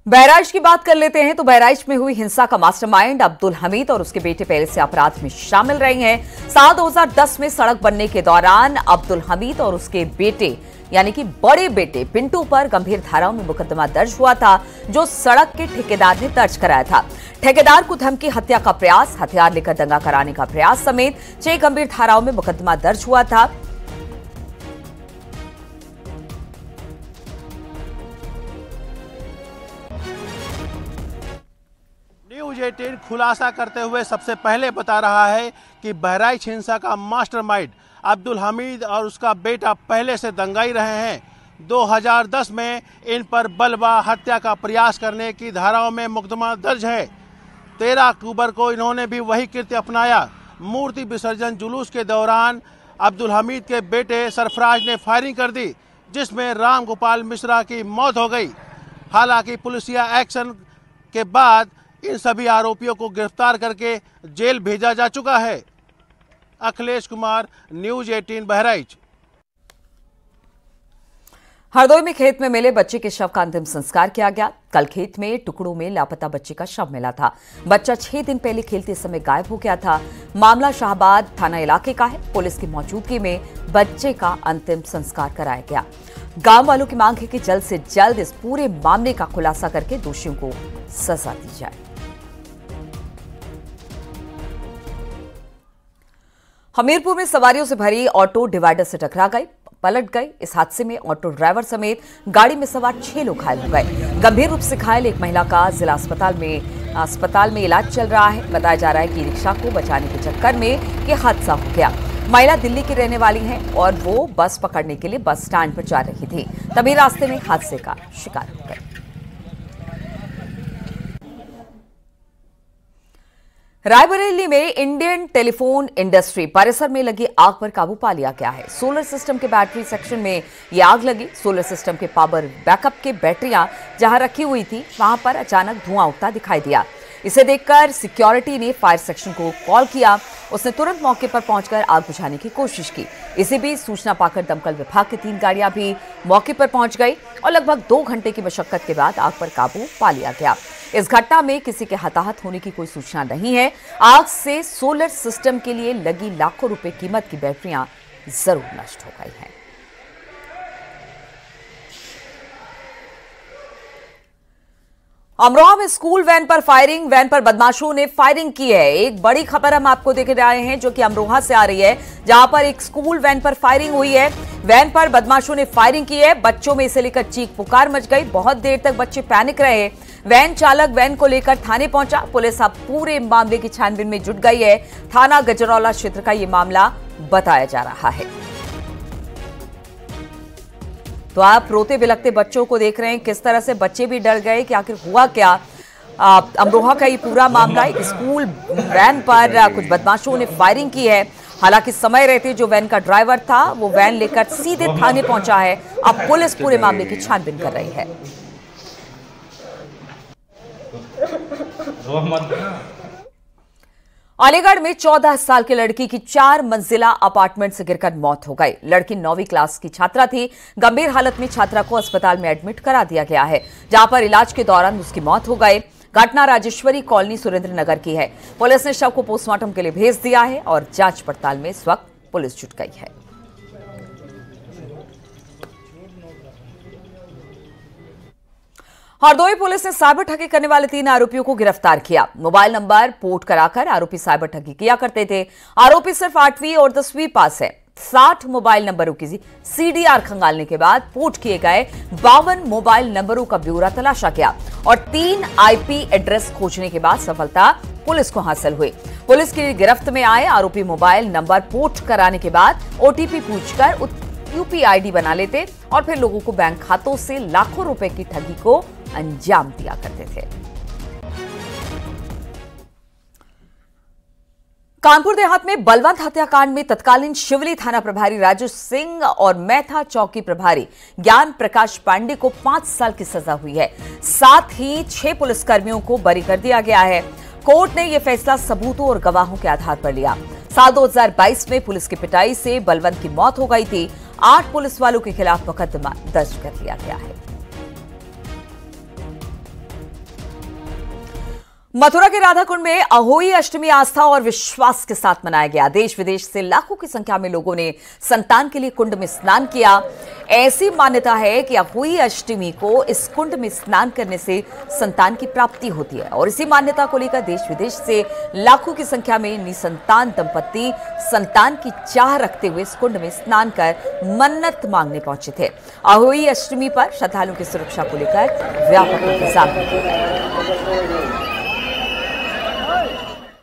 बहराइच की बात कर लेते हैं तो बहराइच में हुई हिंसा का मास्टरमाइंड अब्दुल हमीद और उसके बेटे पहले से अपराध में शामिल रहे हैं। साल 2010 में सड़क बनने के दौरान अब्दुल हमीद और उसके बेटे यानी कि बड़े बेटे पिंटू पर गंभीर धाराओं में मुकदमा दर्ज हुआ था, जो सड़क के ठेकेदार ने दर्ज कराया था। ठेकेदार को धमकी, हत्या का प्रयास, हथियार लेकर दंगा कराने का प्रयास समेत 6 गंभीर धाराओं में मुकदमा दर्ज हुआ था। न्यूज 18 खुलासा करते हुए सबसे पहले बता रहा है कि बहराइच हिंसा का मास्टरमाइंड अब्दुल हमीद और उसका बेटा पहले से दंगाई रहे हैं। 2010 में इन पर बलवा, हत्या का प्रयास करने की धाराओं में मुकदमा दर्ज है। 13 अक्टूबर को इन्होंने भी वही कृत्य अपनाया। मूर्ति विसर्जन जुलूस के दौरान अब्दुल हमीद के बेटे सरफराज ने फायरिंग कर दी, जिसमें राम गोपाल मिश्रा की मौत हो गई। हालांकि पुलिसिया एक्शन के बाद इन सभी आरोपियों को गिरफ्तार करके जेल भेजा जा चुका है। अखिलेश कुमार, न्यूज 18 बहराइच। हरदोई में खेत में मिले बच्चे के शव का अंतिम संस्कार किया गया। कल खेत में टुकड़ों में लापता बच्चे का शव मिला था। बच्चा 6 दिन पहले खेलते समय गायब हो गया था। मामला शाहबाद थाना इलाके का है। पुलिस की मौजूदगी में बच्चे का अंतिम संस्कार कराया गया। गांव वालों की मांग है कि जल्द से जल्द इस पूरे मामले का खुलासा करके दोषियों को सजा दी जाए। हमीरपुर में सवारियों से भरी ऑटो डिवाइडर से टकरा गई, पलट गई। इस हादसे में ऑटो ड्राइवर समेत गाड़ी में सवार 6 लोग घायल हो गए। गंभीर रूप से घायल एक महिला का जिला अस्पताल में इलाज चल रहा है। बताया जा रहा है कि रिक्शा को बचाने के चक्कर में यह हादसा हो गया। महिला दिल्ली की रहने वाली है और वो बस पकड़ने के लिए बस स्टैंड पर जा रही थी, तभी रास्ते में हादसे का शिकार हो गई। रायबरेली में इंडियन टेलीफोन इंडस्ट्री परिसर में लगी आग पर काबू पा लिया गया है। सोलर सिस्टम के बैटरी सेक्शन में यह आग लगी। सोलर सिस्टम के पावर बैकअप के बैटरियां जहां रखी हुई थी, वहां पर अचानक धुआं उठता दिखाई दिया। इसे देखकर सिक्योरिटी ने फायर सेक्शन को कॉल किया। उसने तुरंत मौके पर पहुंचकर आग बुझाने की कोशिश की। इसी बीच सूचना पाकर दमकल विभाग की 3 गाड़ियां भी मौके पर पहुंच गई और लगभग 2 घंटे की मशक्कत के बाद आग पर काबू पा लिया गया। इस घटना में किसी के हताहत होने की कोई सूचना नहीं है। आग से सोलर सिस्टम के लिए लगी लाखों रुपए कीमत की बैटरियां जरूर नष्ट हो गई हैं। अमरोहा में स्कूल वैन पर फायरिंग, वैन पर बदमाशों ने फायरिंग की है। एक बड़ी खबर हम आपको देख रहे हैं जो कि अमरोहा से आ रही है, जहां पर एक स्कूल वैन पर फायरिंग हुई है। वैन पर बदमाशों ने फायरिंग की है। बच्चों में इसे लेकर चीख पुकार मच गई। बहुत देर तक बच्चे पैनिक रहे। वैन चालक वैन को लेकर थाने पहुंचा। पुलिस अब पूरे मामले की छानबीन में जुट गई है। थाना गजरौला क्षेत्र का यह मामला बताया जा रहा है। तो आप रोते बिलखते बच्चों को देख रहे हैं, किस तरह से बच्चे भी डर गए कि आखिर हुआ क्या। अमरोहा का ये पूरा मामला, एक स्कूल वैन पर कुछ बदमाशों ने फायरिंग की है। हालांकि समय रहते जो वैन का ड्राइवर था वो वैन लेकर सीधे थाने पहुंचा है। अब पुलिस पूरे मामले की छानबीन कर रही है। अलीगढ़ में 14 साल की लड़की की 4 मंजिला अपार्टमेंट से गिरकर मौत हो गई। लड़की 9वीं क्लास की छात्रा थी। गंभीर हालत में छात्रा को अस्पताल में एडमिट करा दिया गया है, जहां पर इलाज के दौरान उसकी मौत हो गई। घटना राजेश्वरी कॉलोनी सुरेंद्र नगर की है। पुलिस ने शव को पोस्टमार्टम के लिए भेज दिया है और जांच पड़ताल में इस वक्त पुलिस जुट गई है। हरदोई पुलिस ने साइबर ठगी करने वाले 3 आरोपियों को गिरफ्तार किया। मोबाइल नंबर पोर्ट कराकर आरोपी साइबर ठगी किया करते थे। आरोपी सिर्फ 8वीं और 10वीं पास है। 60 मोबाइल नंबरों की सीडीआर खंगालने के बाद पोर्ट किए गए 52 मोबाइल नंबरों का ब्यौरा तलाशा गया और 3 आईपी एड्रेस खोजने के बाद सफलता पुलिस को हासिल हुई। पुलिस की गिरफ्त में आए आरोपी मोबाइल नंबर पोर्ट कराने के बाद ओटीपी पूछकर यूपीआईडी बना लेते और फिर लोगों को बैंक खातों से लाखों रुपए की ठगी को अंजाम दिया करते थे। कानपुर देहात में बलवंत हत्याकांड में तत्कालीन शिवली थाना प्रभारी राजू सिंह और मैथा चौकी प्रभारी ज्ञान प्रकाश पांडे को 5 साल की सजा हुई है। साथ ही 6 पुलिसकर्मियों को बरी कर दिया गया है। कोर्ट ने यह फैसला सबूतों और गवाहों के आधार पर लिया। साल 2022 में पुलिस की पिटाई से बलवंत की मौत हो गई थी। 8 पुलिस वालों के खिलाफ मुकदमा दर्ज कर लिया गया है। मथुरा के राधाकुंड में अहोई अष्टमी आस्था और विश्वास के साथ मनाया गया। देश विदेश से लाखों की संख्या में लोगों ने संतान के लिए कुंड में स्नान किया। ऐसी मान्यता है कि अहोई अष्टमी को इस कुंड में स्नान करने से संतान की प्राप्ति होती है और इसी मान्यता को लेकर देश विदेश से लाखों की संख्या में निसंतान दंपत्ति संतान की चाह रखते हुए इस कुंड में स्नान कर मन्नत मांगने पहुंचे थे। अहोई अष्टमी पर श्रद्धालुओं की सुरक्षा को लेकर व्यापक इंतजाम किए गए।